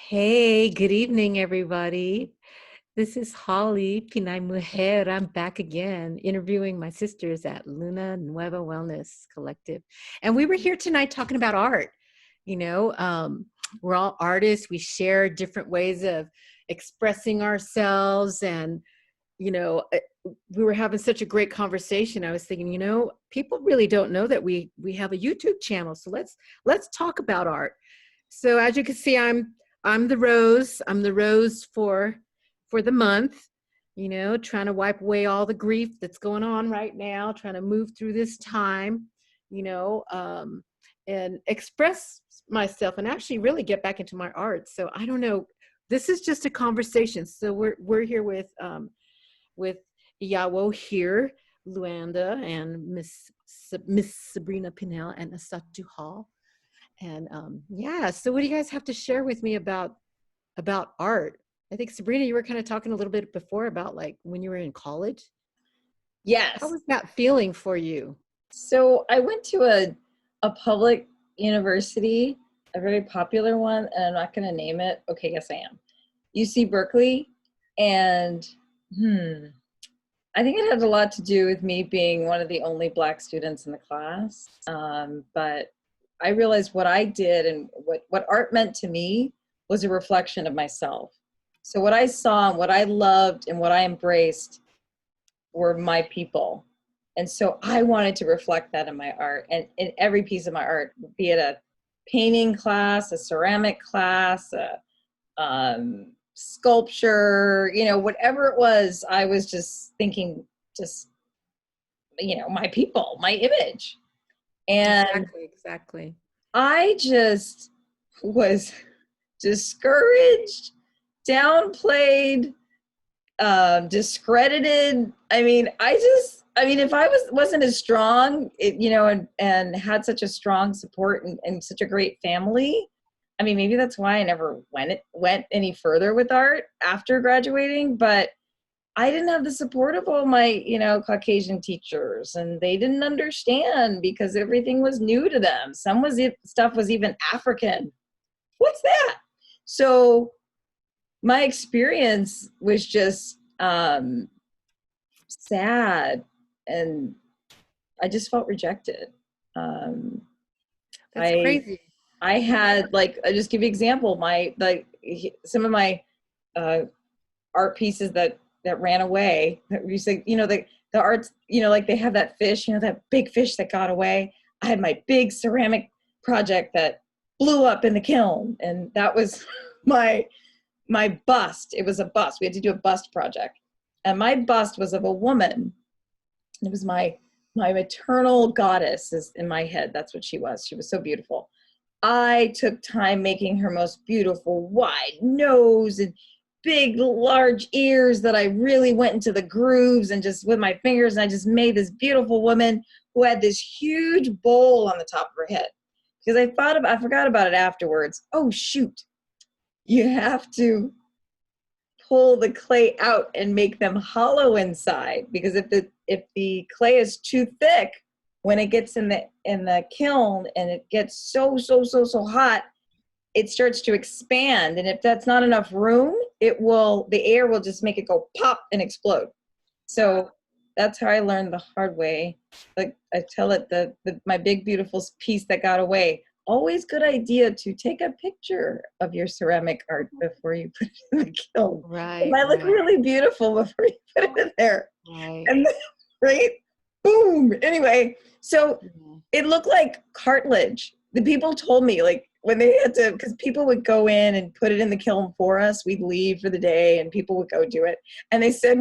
Hey, good evening, everybody. This is Holly Pinay Mujer. I'm back again interviewing my sisters at Luna Nueva Wellness Collective. And we were here tonight talking about art. You know, we're all artists. We share different ways of expressing ourselves. And, you know, we were having such a great conversation. I was thinking, people really don't know that we have a YouTube channel. So let's talk about art. So as you can see, I'm the rose. I'm the rose for the month, trying to wipe away all the grief that's going on right now, trying to move through this time, you know, um, and express myself and actually really get back into my art. So I don't know. This is just a conversation. So we're here with Iawo here, Luanda, and Miss Sabrina Pinnell and Asatu Hall. And yeah, so what do you guys have to share with me about art? I think Sabrina, you were kind of talking a little bit before about like when you were in college. How Yes. was that feeling for you? So I went to a public university, a very popular one, and I'm not going to name it. Okay, yes, I am. UC Berkeley. And I think it had a lot to do with me being one of the only Black students in the class. But I realized what I did and what art meant to me was a reflection of myself. So what I saw and what I loved and what I embraced were my people. And so I wanted to reflect that in my art and in every piece of my art, be it a painting class, a ceramic class, a sculpture, whatever it was, I was just thinking, my people, my image. And Exactly. I just was discouraged, downplayed, discredited. If I wasn't as strong, and had such a strong support and such a great family, maybe that's why I never went any further with art after graduating. But I didn't have the support of all my, Caucasian teachers, and they didn't understand because everything was new to them. Stuff was even African. What's that? So my experience was just sad, and I just felt rejected. That's I crazy. I had I just give you an example. Some of my art pieces that ran away. You say, the arts, like they have that fish, that big fish that got away. I had my big ceramic project that blew up in the kiln, and that was my bust. It was a bust. We had to do a bust project, and my bust was of a woman. It was my maternal goddess is in my head. That's what she was. She was so beautiful. I took time making her most beautiful wide nose and big, large ears that I really went into the grooves and just with my fingers, and I just made this beautiful woman who had this huge bowl on the top of her head. Because I forgot about it afterwards. Oh, shoot. You have to pull the clay out and make them hollow inside, because if the clay is too thick, when it gets in the kiln and it gets so hot, it starts to expand, and if that's not enough room, the air will just make it go pop and explode. So that's how I learned the hard way. Like I tell it, my big beautiful piece that got away. Always good idea to take a picture of your ceramic art before you put it in the kiln. It Right, might look right, really beautiful before you put it in there. right. And then, right? Boom. Anyway, so Yeah. it looked like cartilage. The people told me, like, when they had to, because people would go in and put it in the kiln for us. We'd leave for the day and people would go do it. And they said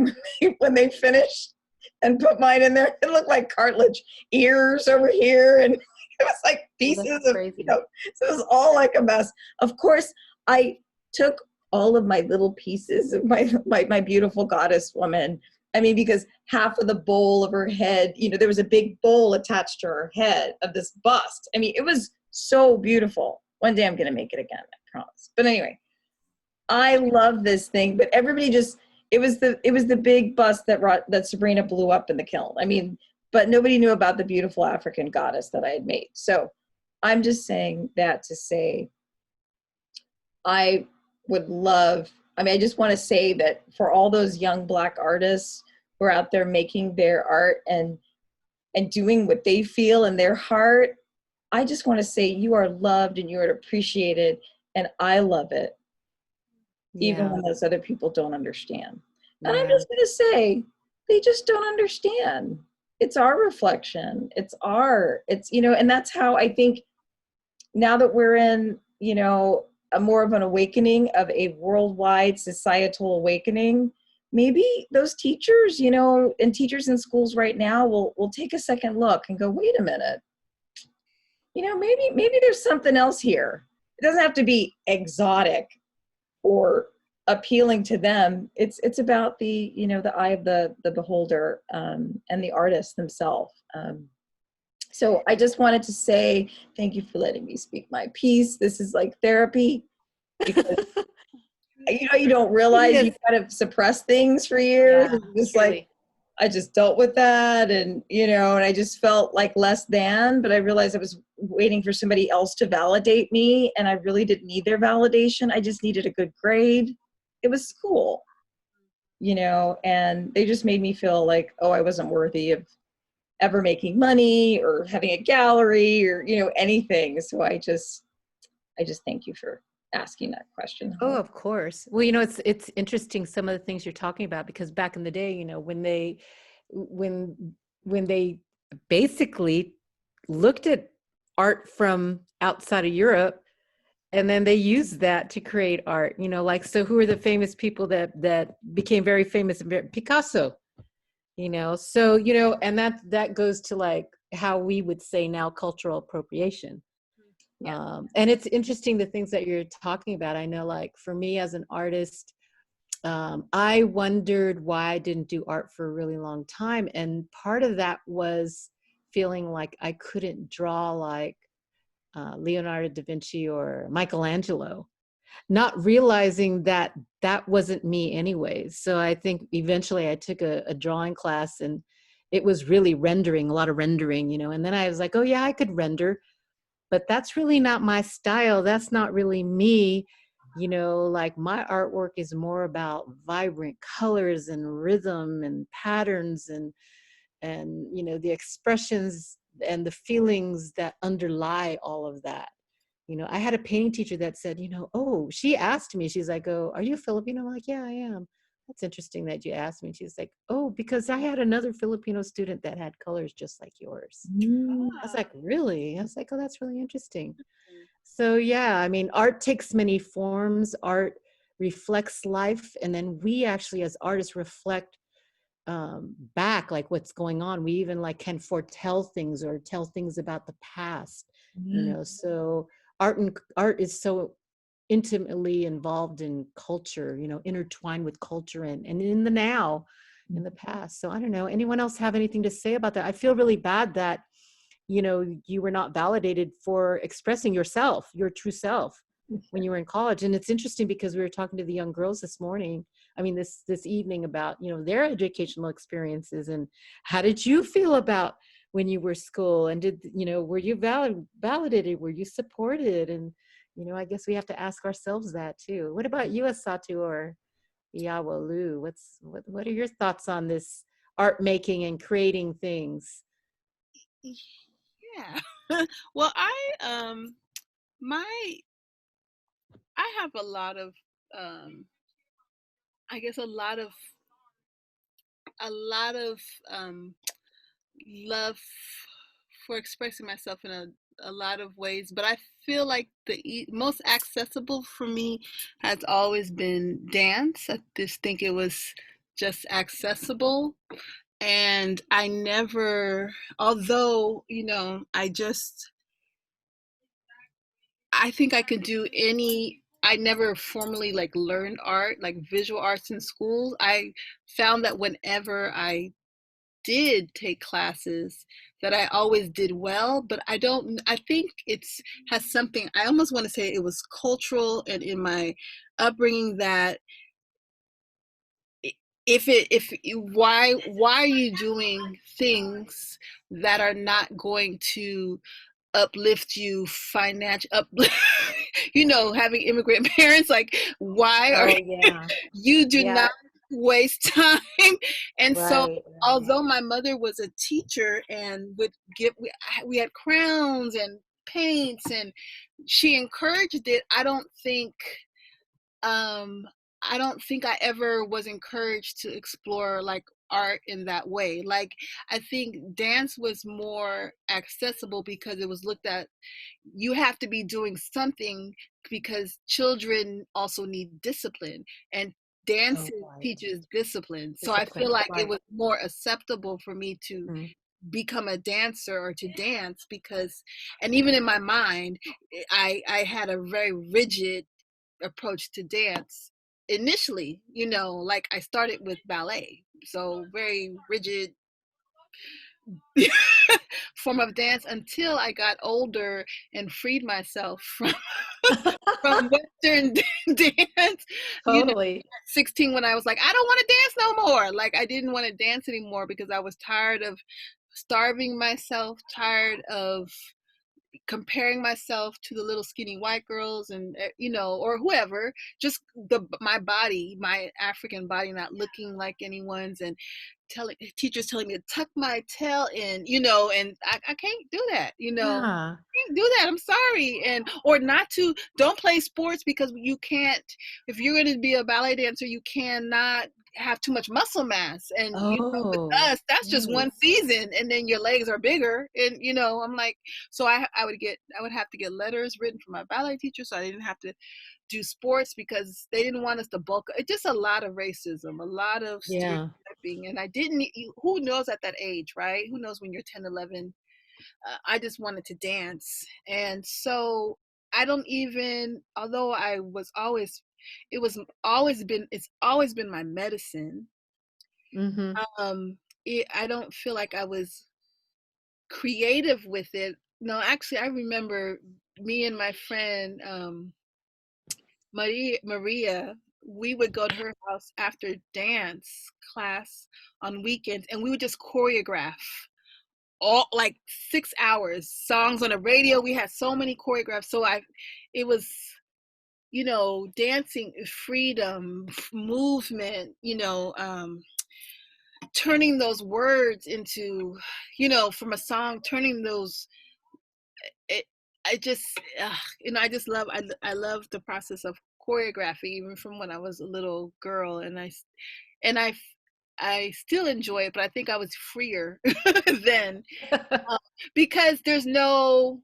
when they finished and put mine in there, it looked like cartilage. Ears over here, and it was like Oh, pieces that's of, crazy. so it was all like a mess. Of course, I took all of my little pieces of my beautiful goddess woman. Because half of the bowl of her head, there was a big bowl attached to her head of this bust. It was so beautiful. One day I'm going to make it again, I promise. But anyway, I love this thing, but everybody it was the big bust that Sabrina blew up in the kiln. But nobody knew about the beautiful African goddess that I had made. So I'm just saying that to say, I would love, I mean, I just want to say that for all those young Black artists who are out there making their art and doing what they feel in their heart, I just want to say you are loved and you are appreciated, and I love it, even Yeah. when those other people don't understand. And I'm Yeah. just going to say, they just don't understand. It's our reflection. It's art. It's, you know, and that's how I think now that we're in, you know, a more of an awakening of a worldwide societal awakening, maybe those teachers, you know, and teachers in schools right now will take a second look and go, wait a minute, you know, maybe there's something else here. It doesn't have to be exotic or appealing to them. It's about the, you know, the eye of the beholder, and the artist themselves. So I just wanted to say thank you for letting me speak my piece. This is like therapy, because you know you don't It realize you is. kind of suppress things for years. Yeah, And just like truly. I just dealt with that, and you know, and I just felt like less than. But I realized I was waiting for somebody else to validate me, and I really didn't need their validation. I just needed a good grade. It was school, you know, and they just made me feel like, oh, I wasn't worthy of ever making money or having a gallery or, you know, anything. So I just thank you for asking that question, Oh, Holly. of course. Well, it's interesting some of the things you're talking about because back in the day, when when they basically looked at art from outside of Europe and then they used that to create art, like so who are the famous people that became very famous? Picasso, so and that goes to like how we would say now cultural appropriation. Yeah. And it's interesting the things that you're talking about. I know, like for me as an artist, I wondered why I didn't do art for a really long time. And part of that was feeling like I couldn't draw like Leonardo da Vinci or Michelangelo, not realizing that that wasn't me anyways. So I think eventually I took a drawing class and it was really rendering, a lot of rendering, and then I was like, oh yeah, I could render, but that's really not my style. That's not really me. Like my artwork is more about vibrant colors and rhythm and patterns and the expressions and the feelings that underlie all of that. I had a painting teacher that said, oh, she asked me, she's like, oh, are you Filipino? I'm like, yeah, I am. That's interesting that you asked me. She's like, oh, because I had another Filipino student that had colors just like yours. I was Ah, like, really? I was like, oh, that's really interesting. So, yeah, I mean, art takes many forms. Art reflects life. And then we actually, as artists, reflect back, like what's going on. We even like can foretell things or tell things about the past, Mm. So art is so intimately involved in culture, intertwined with culture and in the now, in the past. So I don't know. Anyone else have anything to say about that? I feel really bad that you were not validated for expressing yourself, your true self, when you were in college. And it's interesting because we were talking to the young girls this morning, I mean this evening, about their educational experiences and how did you feel about when you were school, and did were you validated, were you supported? And I guess we have to ask ourselves that too. What about you, Asatu or Yawalu? What are your thoughts on this art making and creating things? yeah. Well, my I have a lot of um I guess a lot of um love for expressing myself in a lot of ways, but I feel like the most accessible for me has always been dance. I just think it was just accessible. And I never, although, I think I could do I never formally like learned art, like visual arts in school. I found that whenever I did take classes that I always did well, but I think it's has something, I almost want to say it was cultural and in my upbringing that if why are you doing things that are not going to uplift you financially, you know, having immigrant parents, like, why are Oh, yeah. you do Yeah. not waste time. And so Right. Right. although my mother was a teacher and would give, we had crowns and paints and she encouraged it, um I don't think I ever was encouraged to explore like art in that way. Like, I think dance was more accessible because it was looked at, you have to be doing something because children also need discipline, and Oh, dancing right. teaches discipline. So I feel Discipline. like it Right. was more acceptable for me to Mm. become a dancer or to dance because, and even in my mind, I had a very rigid approach to dance initially, you know, like I started with ballet, so very rigid form of dance until I got older and freed myself from Western dance. You know, Totally. at 16 when I was like, I don't want to dance no more. Like I didn't want to dance anymore because I was tired of starving myself, tired of comparing myself to the little skinny white girls and you know, or whoever, just my body, my African body not looking like anyone's, and telling teachers telling me to tuck my tail in, you know, and I can't do that, you know. Yeah. Can't do that, I'm sorry. And or not to, don't play sports because you can't, if you're going to be a ballet dancer you cannot have too much muscle mass, and you know, with Oh, us that's just right. one season and then your legs are bigger, and you know, I'm like, so I would have to get letters written from my ballet teacher so I didn't have to do sports because they didn't want us to bulk. It's just a lot of racism, a lot of Yeah. stereotyping, and I didn't, who knows at that age, right? Who knows when you're 10, 11? I just wanted to dance. And so I don't even, although I was always, it was always been, it's always been my medicine. Mm-hmm. I don't feel like I was creative with it. No, actually, I remember me and my friend Maria. We would go to her house after dance class on weekends, and we would just choreograph all like 6 hours songs on the radio. We had so many choreographs. So it was, you know, dancing, freedom, movement, you know, turning those words into, you know, from a song, turning those, it, I just, you know, I just love, I love the process of choreography, even from when I was a little girl. And I still enjoy it, but I think I was freer then, because there's no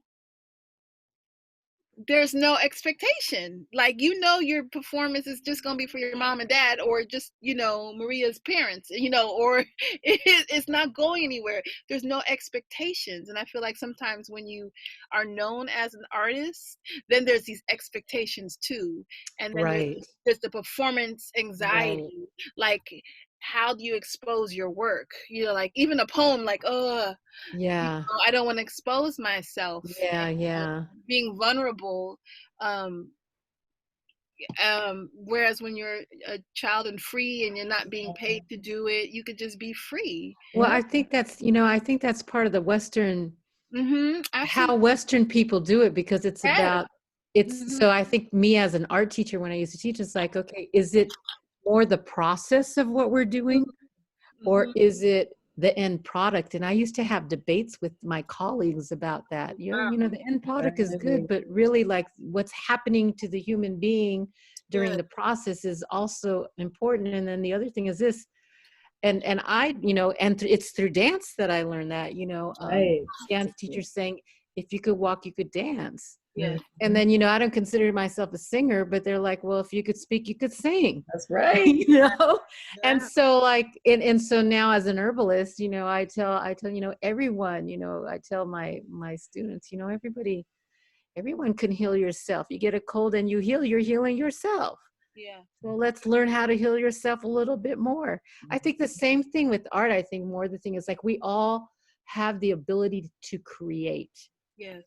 expectation. Like, you know, your performance is just going to be for your mom and dad, or just, you know, Maria's parents, you know, or it's not going anywhere. There's no expectations. And I feel like sometimes when you are known as an artist, then there's these expectations too. And then Right. there's the performance Right. anxiety. Like, how do you expose your work? You know, like even a poem, like, oh, you Yeah. know, I don't want to expose myself. Yeah. Yeah. Being vulnerable, um whereas when you're a child and free and you're not being paid to do it, you could just be free. Well, Yeah. I think that's, you know, I think that's part of the Western, how Absolutely. Western people do it, because it's Yes. about, it's, Hmm. so I think me as an art teacher, when I used to teach, it's like, okay, is it more the process of what we're doing, or Hmm. is it the end product? And I used to have debates with my colleagues about that. Wow. You know, the end product is good, Right. but really, like, what's happening to the human being during Yes. the process is also important. And then the other thing is this, and I, you know, and it's through dance that I learned that, you know, Right. dance teachers saying, if you could walk, you could dance. Yes. And then, you know, I don't consider myself a singer, but they're like, well, if you could speak, you could sing. That's right. You know. And Yeah. so, like, and so now as an herbalist, you know, I tell, you know, everyone, you know, I tell my students, you know, everyone can heal yourself. You get a cold and you heal, you're healing yourself. Yeah. So let's learn how to heal yourself a little bit more. I think the same thing with art. I think more the thing is, like, we all have the ability to create, Yes.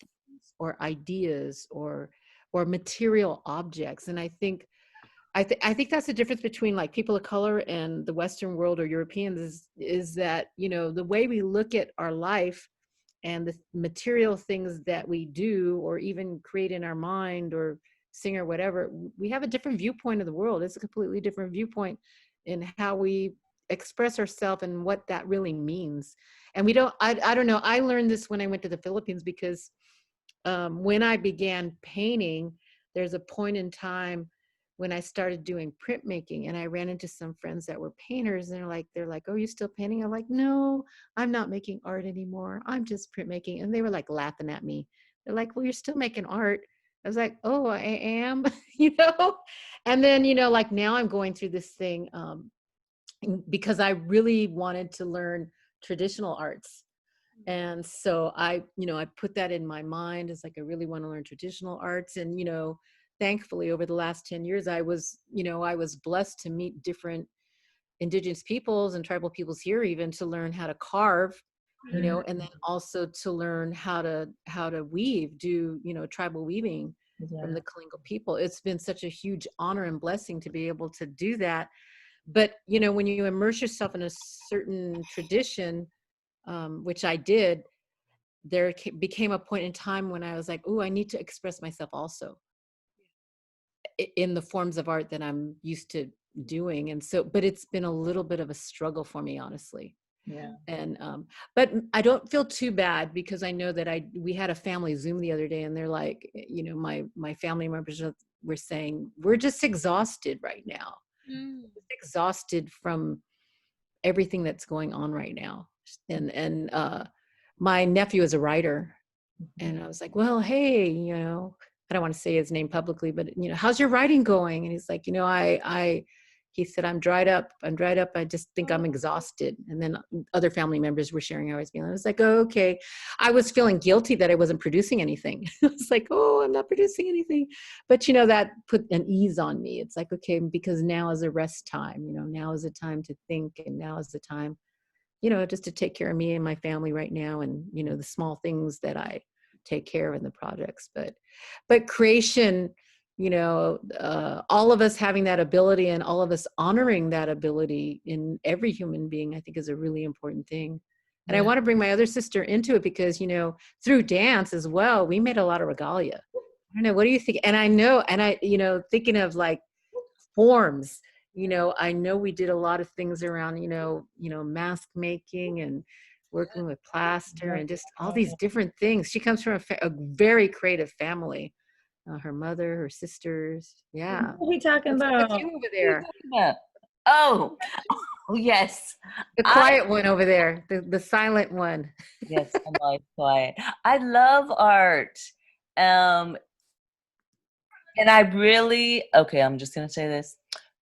or ideas, or material objects. And I think that's the difference between, like, people of color and the Western world or Europeans, is that, you know, the way we look at our life and the material things that we do or even create in our mind, or singer, whatever, we have a different viewpoint of the world. It's a completely different viewpoint in how we express ourselves and what that really means. And we don't, I don't know, I learned this when I went to the Philippines, because when I began painting, there's a point in time when I started doing printmaking, and I ran into some friends that were painters, and they're like, oh, you still painting? I'm like, no, I'm not making art anymore. I'm just printmaking. And they were like laughing at me. They're like, well, you're still making art. I was like, oh, I am, you know? And then, like now I'm going through this thing because I really wanted to learn traditional arts. And so I put that in my mind. It's like, I really want to learn traditional arts. And, thankfully over the last 10 years, I was blessed to meet different indigenous peoples and tribal peoples here, even to learn how to carve, and then also to learn how to weave, do, tribal weaving from the Kalinga people. It's been such a huge honor and blessing to be able to do that. But, when you immerse yourself in a certain tradition, which I did, there became a point in time when I was like, oh, I need to express myself also in the forms of art that I'm used to doing. And so, but it's been a little bit of a struggle for me, honestly. Yeah. And but I don't feel too bad, because I know that we had a family Zoom the other day, and they're like, my family members were saying, we're just exhausted right now. Just exhausted from everything that's going on right now. And my nephew is a writer, and I was like, well, hey, I don't want to say his name publicly, but how's your writing going? And he's like, he said, I'm dried up. I just think I'm exhausted. And then other family members were sharing how I was feeling. I was like, oh, okay. I was feeling guilty that I wasn't producing anything. I was like, oh, I'm not producing anything. But, that put an ease on me. It's like, okay, because now is a rest time, now is a time to think, and now is the time, just to take care of me and my family right now, and, the small things that I take care of in the projects. But creation, all of us having that ability, and all of us honoring that ability in every human being, I think is a really important thing. And I want to bring my other sister into it, because, through dance as well, we made a lot of regalia. I don't know, what do you think? And I know, and thinking of like forms, I know we did a lot of things around, mask making and working with plaster and just all these different things. She comes from a very creative family. Her mother, her sisters. Yeah. What are we talking What's up with about? you over there? Oh, yes. The I quiet one over there, the silent one. yes, I'm always quiet. I love art. Um, and I really, okay, I'm just gonna say this.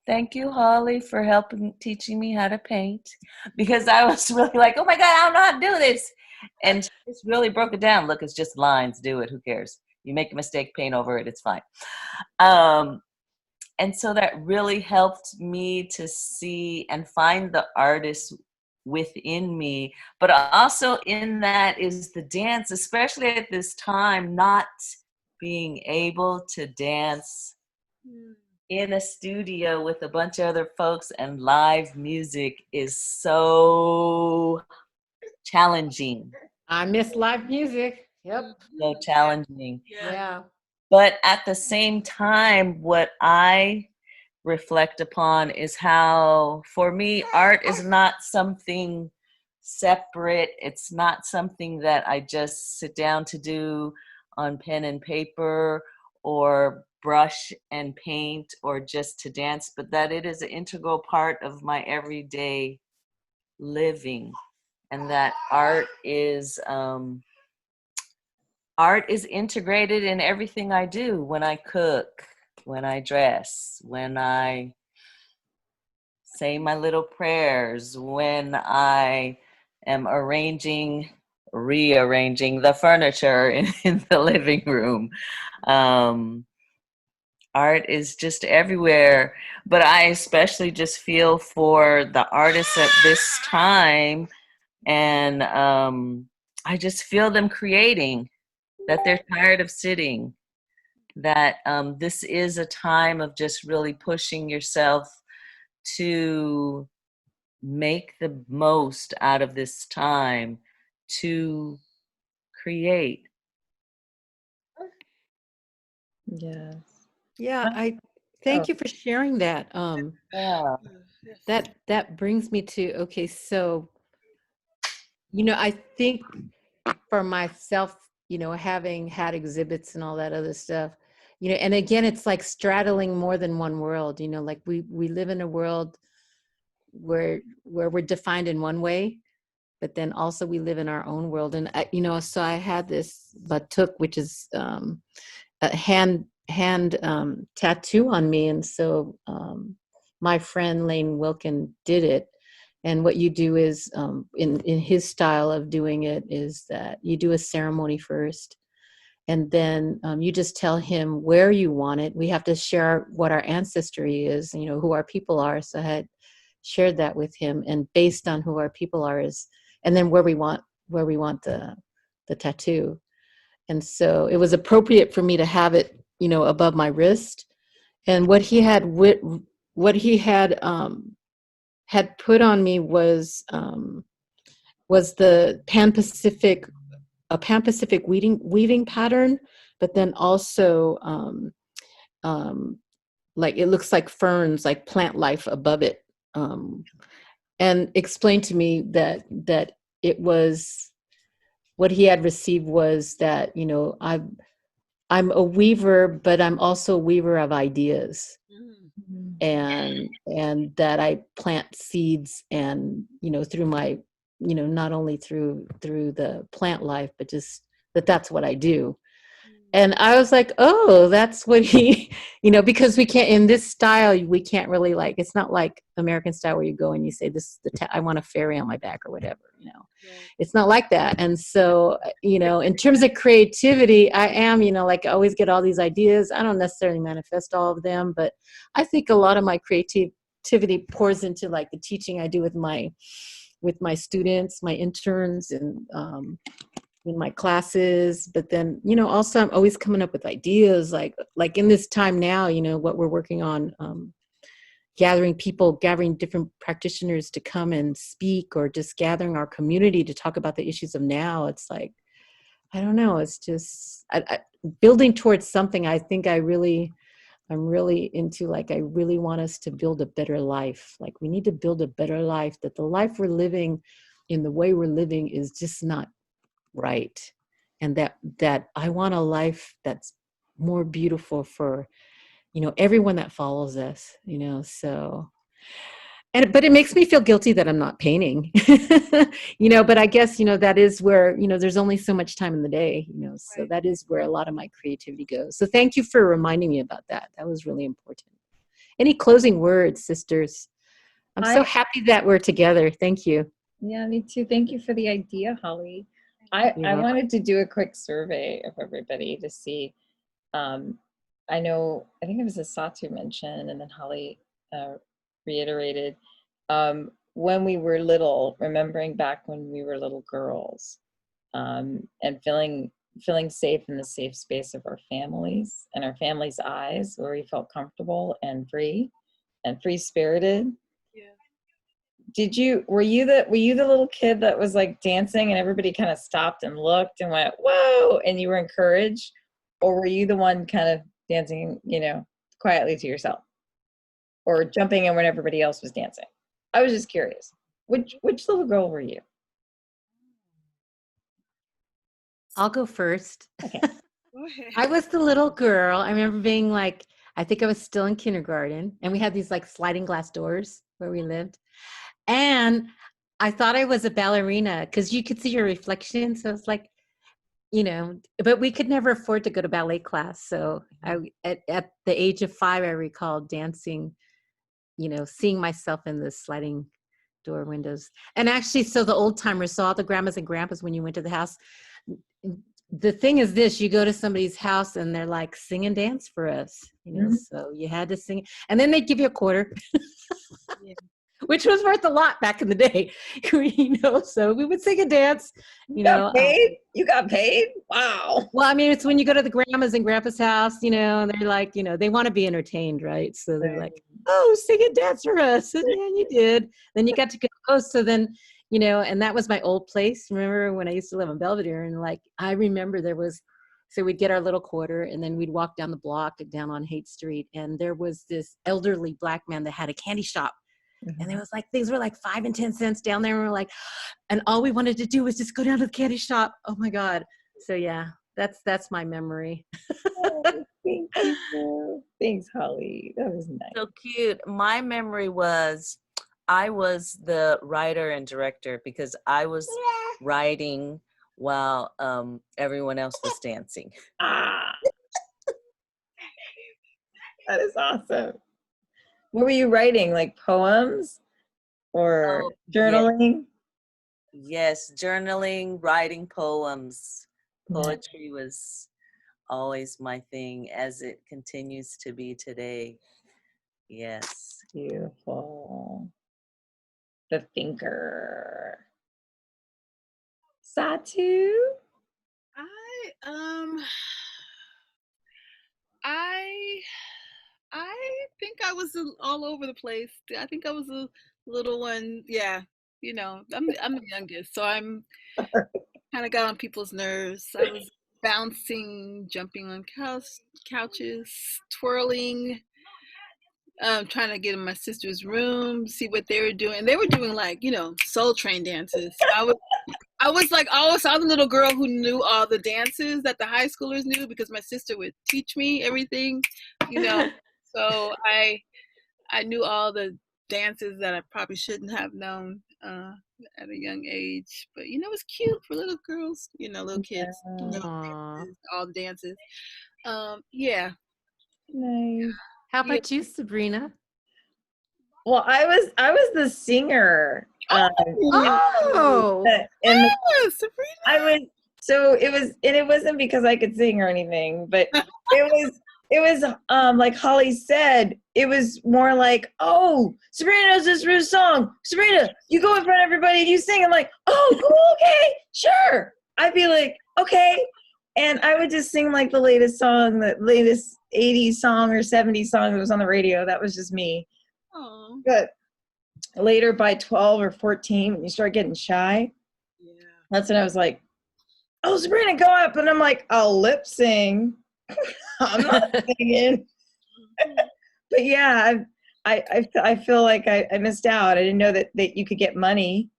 Thank you, Holly, for helping teaching me how to paint, because I was really like, oh my God, I don't know how to do this. And she just really broke it down. Look, it's just lines, do it, who cares? You make a mistake, paint over it, it's fine. And so that really helped me to see and find the artist within me. But also in that is the dance, especially at this time, not being able to dance in a studio with a bunch of other folks and live music is so challenging. I miss live music. Yep. So challenging. Yeah. But at the same time, what I reflect upon is how, for me, art is not something separate. It's not something that I just sit down to do on pen and paper or brush and paint or just to dance, but that it is an integral part of my everyday living, and that art is integrated in everything I do. When I cook, when I dress, when I say my little prayers, when I am rearranging the furniture in the living room. Art is just everywhere, but I especially just feel for the artists at this time, and I just feel them creating, that they're tired of sitting, that this is a time of just really pushing yourself to make the most out of this time to create. Yes. Yeah, I Oh, thank you for sharing that. Yeah. Yes. That brings me to, okay, so, I think for myself, having had exhibits and all that other stuff, and again, it's like straddling more than one world, like we live in a world where we're defined in one way, but then also we live in our own world. And so I had this batuk, which is a hand tattoo on me, and so my friend Lane Wilkin did it. And what you do is, in his style of doing it, is that you do a ceremony first, and then you just tell him where you want it. We have to share what our ancestry is, who our people are. So I had shared that with him, and based on who our people are is, and then where we want the tattoo. And so it was appropriate for me to have it, above my wrist. And what he had put on me was the Pan Pacific weaving pattern, but then also um, like it looks like ferns, like plant life above it, and explained to me that it was what he had received was that I'm a weaver, but I'm also a weaver of ideas, Mm. and that I plant seeds, and through my not only through the plant life, but just that's what I do. And I was like, oh, that's what he, because we can't, in this style, we can't really, like, it's not like American style where you go and you say, I want a fairy on my back or whatever. Right. It's not like that. And so, in terms of creativity, I am, like I always get all these ideas. I don't necessarily manifest all of them, but I think a lot of my creativity pours into like the teaching I do with my students, my interns, and in my classes. But then also I'm always coming up with ideas, like in this time now, what we're working on, gathering different practitioners to come and speak, or just gathering our community to talk about the issues of now. It's like, I don't know, it's just building towards something. I think I'm really into, like, I really want us to build a better life. Like, we need to build a better life, that the life we're living in the way we're living is just not right. And that I want a life that's more beautiful for everyone that follows us, so. But it makes me feel guilty that I'm not painting. But I guess that is where there's only so much time in the day, so Right. that is where a lot of my creativity goes. So thank you for reminding me about that. That was really important. Any closing words, sisters? I'm so I happy that we're together. Thank you. yeah, me too. Thank you for the idea, Holly. You're I welcome. wanted to do a quick survey of everybody to see. Um, I know, I think it was a Satu mention, and then Holly reiterated, when we were little, remembering back when we were little girls, and feeling safe in the safe space of our families and our families' eyes, where we felt comfortable and free spirited. Yeah. Were you the little kid that was like dancing and everybody kind of stopped and looked and went, whoa, and you were encouraged? Or were you the one kind of dancing, quietly to yourself, or jumping in when everybody else was dancing? I was just curious. Which little girl were you? I'll go first. Okay. Go ahead. I was the little girl. I remember being like, I think I was still in kindergarten, and we had these like sliding glass doors where we lived. And I thought I was a ballerina because you could see your reflection. So it's like, but we could never afford to go to ballet class. So at the age of 5, I recall dancing, seeing myself in the sliding door windows. And actually, so the old timers saw the grandmas and grandpas when you went to the house. The thing is this, you go to somebody's house and they're like, sing and dance for us, Mhm. so you had to sing, and then they'd give you a quarter. Yeah. Which was worth a lot back in the day. So we would sing and dance, You got paid? You got paid? Wow. well, I mean, it's when you go to the grandma's and grandpa's house, and they're like, they want to be entertained, right? So they're like, oh, sing and dance for us. And yeah, you did. Then you got to go. Oh, so then, and that was my old place. Remember when I used to live in Belvedere, and like, I remember there was So we'd get our little quarter, and then we'd walk down the block down on Haight Street, and there was this elderly Black man that had a candy shop. And there was like, things were like 5 and 10 cents down there. And we're like, and all we wanted to do was just go down to the candy shop. Oh my God. So yeah, that's my memory. Oh, thank you. Thanks, Holly. That was nice. So cute. My memory was I was the writer and director because I was writing while everyone else was dancing. Ah, that is awesome. What were you writing? Like poems or journaling? Yes, journaling, writing poems. Poetry was always my thing, as it continues to be today. Yes. Beautiful. The thinker. Satu? I think I was all over the place. I think I was a little one. Yeah, I'm the youngest, so I'm kind of got on people's nerves. I was bouncing, jumping on couches, twirling, trying to get in my sister's room, see what they were doing. They were doing like, Soul Train dances. I was like, I was the little girl who knew all the dances that the high schoolers knew because my sister would teach me everything, So I knew all the dances that I probably shouldn't have known at a young age. But it was cute for little girls, little kids, Aw. all the dances. Yeah. Nice. How about you, Sabrina? Well, I was the singer. Oh, And Sabrina. I was, so it was, and it wasn't because I could sing or anything, but it was like Holly said, it was more like, oh, Sabrina knows this real song. Sabrina, you go in front of everybody and you sing. I'm like, oh, cool, okay, sure. I'd be like, okay. And I would just sing like the latest song, the latest 80s song or 70s song that was on the radio. That was just me. Oh. But later by 12 or 14, when you start getting shy, that's when I was like, oh, Sabrina, go up. And I'm like, I'll lip sing. I'm not singing. But yeah, I feel like I missed out. I didn't know that you could get money.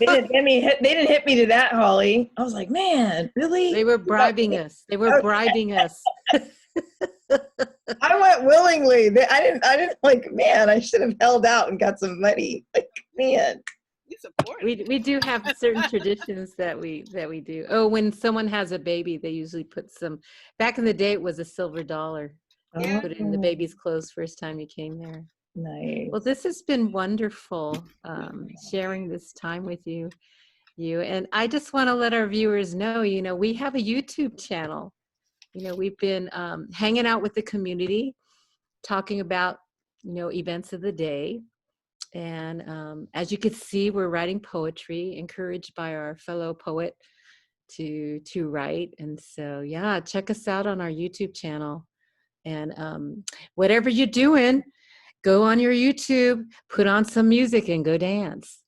They didn't hit me to that, Holly. I was like, man, really? They were bribing us. They were bribing us. I went willingly. I didn't like, man, I should have held out and got some money. Like, man. We do have certain traditions that we do. Oh, when someone has a baby, they usually put some, back in the day it was a silver dollar. You put it in the baby's clothes first time you came there. Nice. Well, this has been wonderful, sharing this time with you. And I just want to let our viewers know, we have a YouTube channel. We've been hanging out with the community, talking about, events of the day. And as you can see, we're writing poetry, encouraged by our fellow poet to write. And so, yeah, check us out on our YouTube channel. And whatever you're doing, go on your YouTube, put on some music and go dance.